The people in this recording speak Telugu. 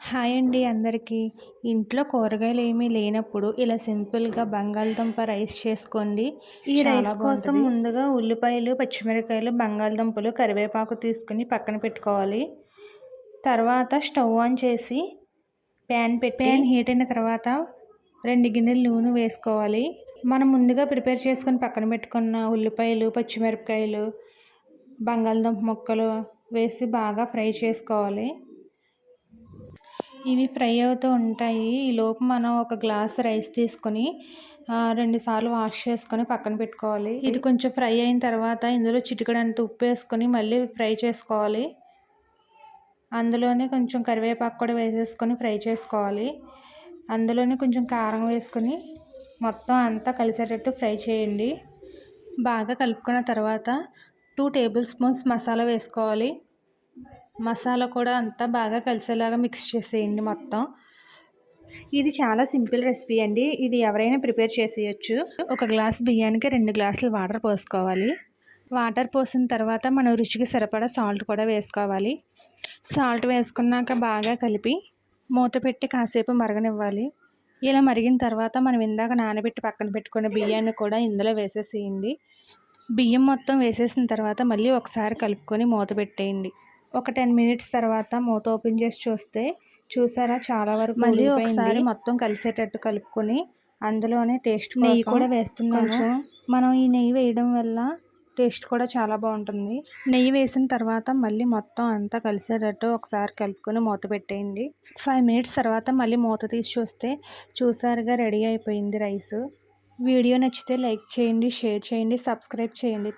హాయ్ అండి అందరికీ. ఇంట్లో కూరగాయలు ఏమీ లేనప్పుడు ఇలా సింపుల్‌గా బంగాళదుంప రైస్ చేసుకోండి. ఈ రైస్ కోసం ముందుగా ఉల్లిపాయలు, పచ్చిమిరపకాయలు, బంగాళదుంపలు, కరివేపాకు తీసుకొని పక్కన పెట్టుకోవాలి. తర్వాత స్టవ్ ఆన్ చేసి ప్యాన్ హీట్ అయిన తర్వాత 2 గిన్నెలు నూనె వేసుకోవాలి. మనం ముందుగా ప్రిపేర్ చేసుకొని పక్కన పెట్టుకున్న ఉల్లిపాయలు, పచ్చిమిరపకాయలు, బంగాళదుంప ముక్కలు వేసి బాగా ఫ్రై చేసుకోవాలి. ఇవి ఫ్రై అవుతూ ఉంటాయి. ఈలోపు మనం ఒక గ్లాస్ రైస్ తీసుకొని 2 సార్లు వాష్ చేసుకొని పక్కన పెట్టుకోవాలి. ఇది కొంచెం ఫ్రై అయిన తర్వాత ఇందులో చిటికెడంత ఉప్పు వేసుకొని మళ్ళీ ఫ్రై చేసుకోవాలి. అందులోనే కొంచెం కరివేపాకు కూడా వేసేసుకొని ఫ్రై చేసుకోవాలి. అందులోనే కొంచెం కారం వేసుకొని మొత్తం అంతా కలిసేటట్టు ఫ్రై చేయండి. బాగా కలుపుకున్న తర్వాత 2 టేబుల్ స్పూన్స్ మసాలా వేసుకోవాలి. మసాలా కూడా అంతా బాగా కలిసేలాగా మిక్స్ చేసేయండి మొత్తం. ఇది చాలా సింపుల్ రెసిపీ అండి. ఇది ఎవరైనా ప్రిపేర్ చేసేయచ్చు. ఒక గ్లాస్ బియ్యానికి 2 గ్లాసులు వాటర్ పోసుకోవాలి. వాటర్ పోసిన తర్వాత మనం రుచికి సరిపడా సాల్ట్ కూడా వేసుకోవాలి. సాల్ట్ వేసుకున్నాక బాగా కలిపి మూత పెట్టి కాసేపు మరగనివ్వాలి. ఇలా మరిగిన తర్వాత మనం ఇందాక నానబెట్టి పక్కన పెట్టుకున్న బియ్యాన్ని కూడా ఇందులో వేసేసేయండి. బియ్యం మొత్తం వేసేసిన తర్వాత మళ్ళీ ఒకసారి కలుపుకొని మూత పెట్టేయండి. ఒక 10 మినిట్స్ తర్వాత మూత ఓపెన్ చేసి చూస్తే చూసారా చాలా వరకు మళ్ళీ ఒకసారి మొత్తం కలిసేటట్టు కలుపుకొని అందులోనే టేస్ట్ నెయ్యి కూడా వేస్తున్నాను. మనం ఈ నెయ్యి వేయడం వల్ల టేస్ట్ కూడా చాలా బాగుంటుంది. నెయ్యి వేసిన తర్వాత మళ్ళీ మొత్తం అంతా కలిసేటట్టు ఒకసారి కలుపుకొని మూత పెట్టేయండి. 5 మినిట్స్ తర్వాత మళ్ళీ మూత తీసి చూస్తే చూసారుగా రెడీ అయిపోయింది రైస్. వీడియో నచ్చితే లైక్ చేయండి, షేర్ చేయండి, సబ్స్క్రైబ్ చేయండి.